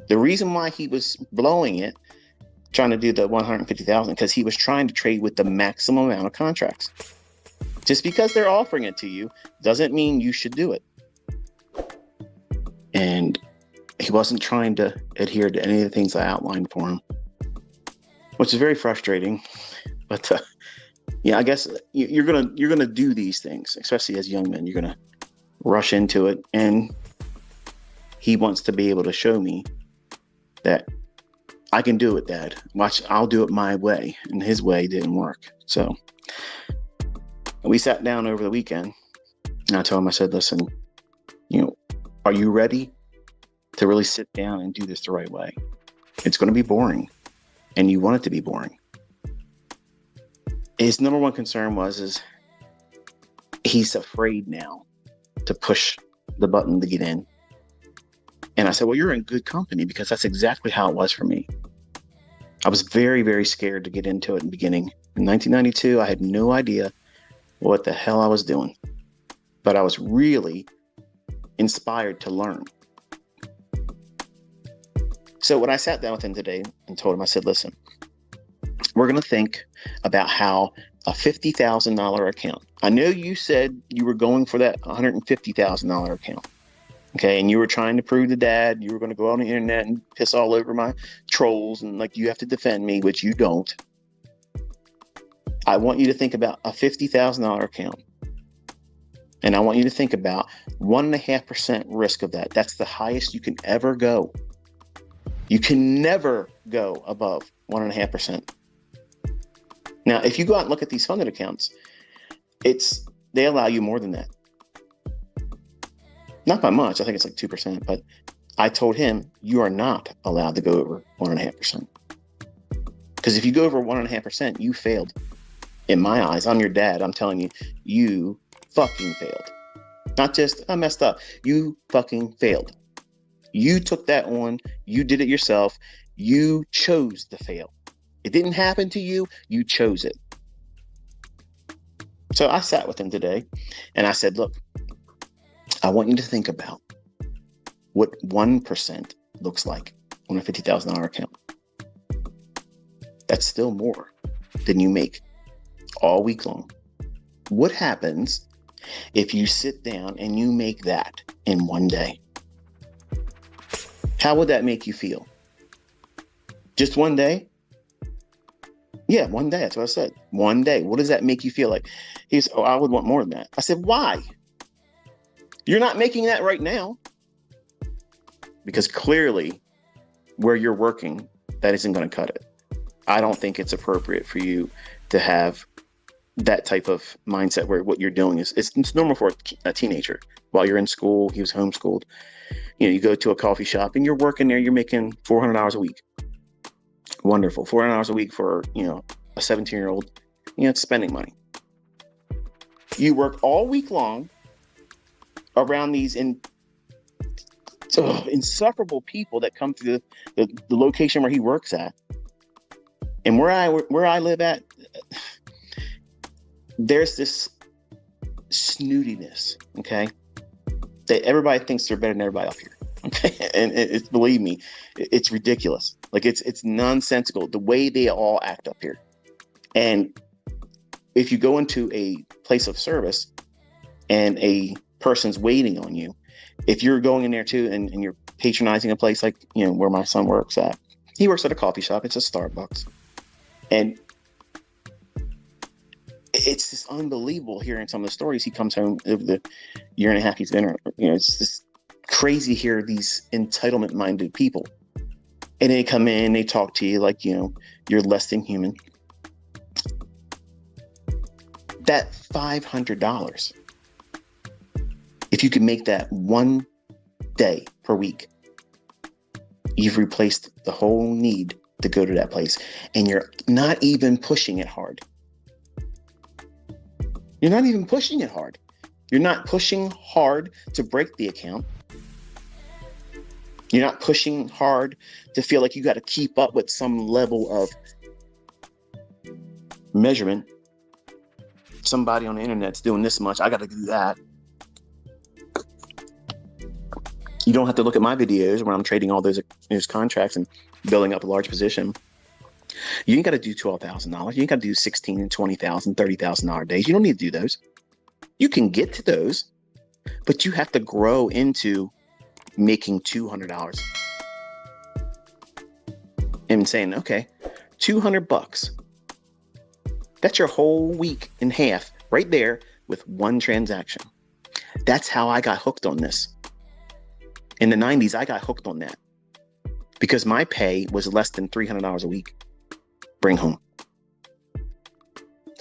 The reason why he was blowing it, trying to do the 150,000, because he was trying to trade with the maximum amount of contracts. Just because they're offering it to you doesn't mean you should do it. And he wasn't trying to adhere to any of the things I outlined for him, which is very frustrating. But yeah, I guess you're gonna do these things, especially as young men. You're gonna rush into it, and he wants to be able to show me that I can do it, Dad. Watch, I'll do it my way, and his way didn't work. So we sat down over the weekend, and I told him, I said, listen, are you ready to really sit down and do this the right way? It's going to be boring, and you want it to be boring. His number one concern is he's afraid now to push the button to get in. And I said, well, you're in good company, because that's exactly how it was for me. I was very, very scared to get into it in the beginning. In 1992, I had no idea what the hell I was doing, but I was really inspired to learn. So when I sat down with him today and told him, I said, listen, we're going to think about how a $50,000 account. I know you said you were going for that $150,000 account. Okay. And you were trying to prove to Dad you were going to go on the internet and piss all over my trolls and like you have to defend me, which you don't. I want you to think about a $50,000 account. And I want you to think about 1.5% risk of that. That's the highest you can ever go. You can never go above 1.5%. Now, if you go out and look at these funded accounts, they allow you more than that. Not by much. I think it's like 2%. But I told him, you are not allowed to go over 1.5%. Because if you go over 1.5%, you failed. In my eyes, I'm your dad. I'm telling you, you fucking failed. Not just, I messed up. You fucking failed. You took that on. You did it yourself. You chose to fail. It didn't happen to you. You chose it. So I sat with him today and I said, look, I want you to think about what 1% looks like on a $50,000 account. That's still more than you make all week long. What happens if you sit down and you make that in one day? How would that make you feel? Just one day? Yeah, one day. That's what I said. One day. What does that make you feel like? He said, I would want more than that. I said, why? You're not making that right now. Because clearly, where you're working, that isn't going to cut it. I don't think it's appropriate for you to have that type of mindset where what you're doing is it's normal for a teenager. While you're in school, he was homeschooled. You go to a coffee shop and you're working there, you're making $400 a week. Wonderful. $400 a week for, a 17-year-old, it's spending money. You work all week long around these insufferable people that come to the location where he works at. And where I live at, there's this snootiness, okay? That everybody thinks they're better than everybody up here. Okay, and believe me, it's ridiculous. Like it's nonsensical the way they all act up here. And if you go into a place of service and a person's waiting on you, if you're going in there too and you're patronizing a place like where my son works at, he works at a coffee shop. It's a Starbucks, and it's just unbelievable hearing some of the stories. He comes home over the year and a half he's been, it's just crazy to hear these entitlement-minded people. And they come in, they talk to you like, you're less than human. That $500, if you can make that one day per week, you've replaced the whole need to go to that place. And you're not even pushing it hard. You're not even pushing it hard. You're not pushing hard to break the account. You're not pushing hard to feel like you got to keep up with some level of measurement. Somebody on the internet's doing this much, I got to do that. You don't have to look at my videos where I'm trading all those contracts and building up a large position. You ain't got to do $12,000. You ain't got to do $16,000 and $20,000, $30,000 days. You don't need to do those. You can get to those, but you have to grow into making $200 and saying, okay, $200. That's your whole week in half right there with one transaction. That's how I got hooked on this. In the 90s, I got hooked on that because my pay was less than $300 a week. Bring home.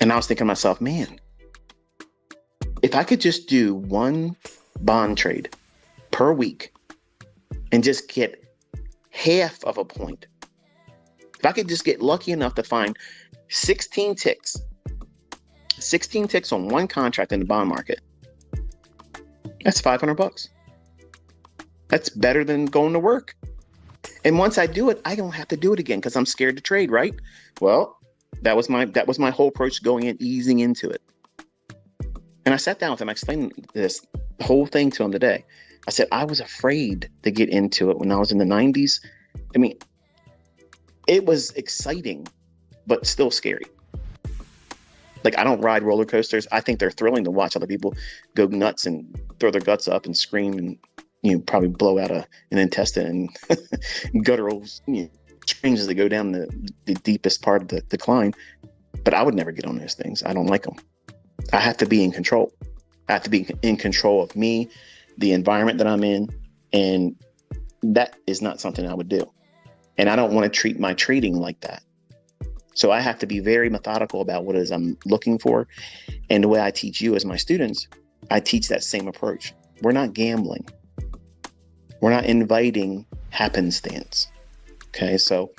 And I was thinking to myself, man, if I could just do one bond trade per week and just get half of a point, if I could just get lucky enough to find 16 ticks on one contract in the bond market, that's $500. That's better than going to work. And once I do it, I don't have to do it again because I'm scared to trade, right? Well, that was my whole approach going in, easing into it. And I sat down with him, I explained this whole thing to him today. I said, I was afraid to get into it when I was in the 90s. I mean, it was exciting, but still scary. Like, I don't ride roller coasters. I think they're thrilling to watch other people go nuts and throw their guts up and scream and, probably blow out an intestine and guttural, screams as they go down the deepest part of the decline. But I would never get on those things. I don't like them. I have to be in control. I have to be in control of me, the environment that I'm in, and that is not something I would do. And I don't want to treat my trading like that. So I have to be very methodical about what it is I'm looking for. And the way I teach you as my students, I teach that same approach. We're not gambling. We're not inviting happenstance. Okay, so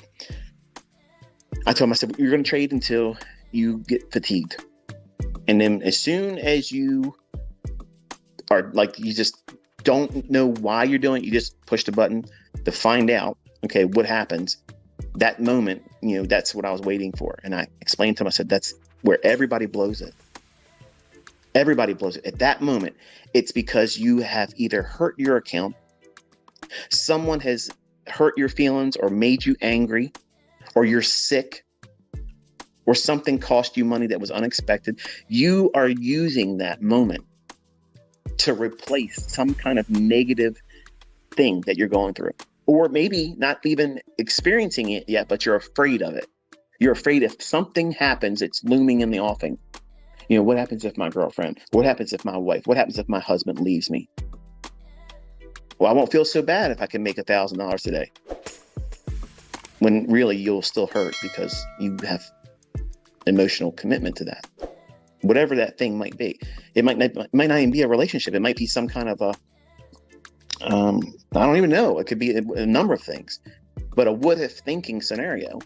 I told him, I said, you're going to trade until you get fatigued. And then as soon as you are like, you just don't know why you're doing it, you just push the button to find out, okay, what happens. That moment, that's what I was waiting for. And I explained to him, I said, that's where everybody blows it. Everybody blows it. At that moment, it's because you have either hurt your account, someone has hurt your feelings or made you angry, or you're sick, or something cost you money that was unexpected. You are using that moment to replace some kind of negative thing that you're going through. Or maybe not even experiencing it yet, but you're afraid of it. You're afraid if something happens, it's looming in the offing. What happens if my girlfriend? What happens if my wife? What happens if my husband leaves me? Well, I won't feel so bad if I can make $1,000 today. When really you'll still hurt because you have emotional commitment to that. Whatever that thing might be. It might not even be a relationship. It might be some kind of I don't even know. It could be a number of things. But a what-if thinking scenario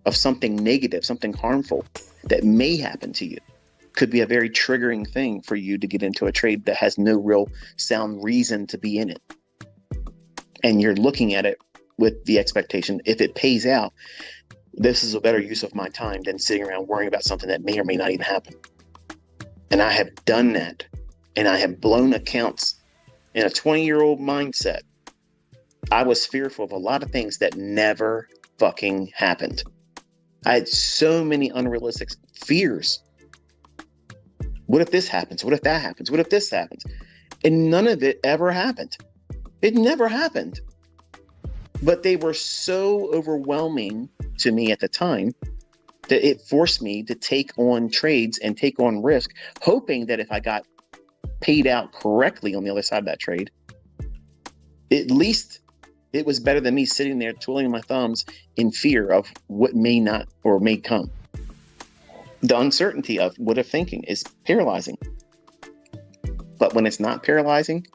of something negative, something harmful that may happen to you could be a very triggering thing for you to get into a trade that has no real sound reason to be in it. And you're looking at it with the expectation, if it pays out, this is a better use of my time than sitting around worrying about something that may or may not even happen. And I have done that. And I have blown accounts in a 20-year-old mindset. I was fearful of a lot of things that never fucking happened. I had so many unrealistic fears. What if this happens? What if that happens? What if this happens? And none of it ever happened. It never happened. But they were so overwhelming to me at the time that it forced me to take on trades and take on risk, hoping that if I got paid out correctly on the other side of that trade, at least it was better than me sitting there twiddling my thumbs in fear of what may not or may come. The uncertainty of what if thinking is paralyzing. But when it's not paralyzing,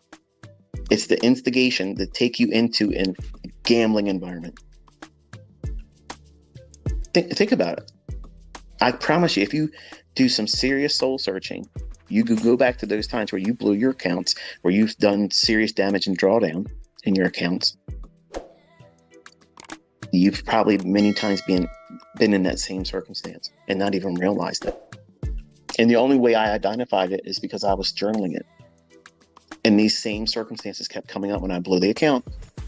it's the instigation to take you into a gambling environment. Think about it. I promise you, if you do some serious soul searching, you could go back to those times where you blew your accounts, where you've done serious damage and drawdown in your accounts. You've probably many times been in that same circumstance and not even realized it. And the only way I identified it is because I was journaling it. And these same circumstances kept coming up when I blew the account.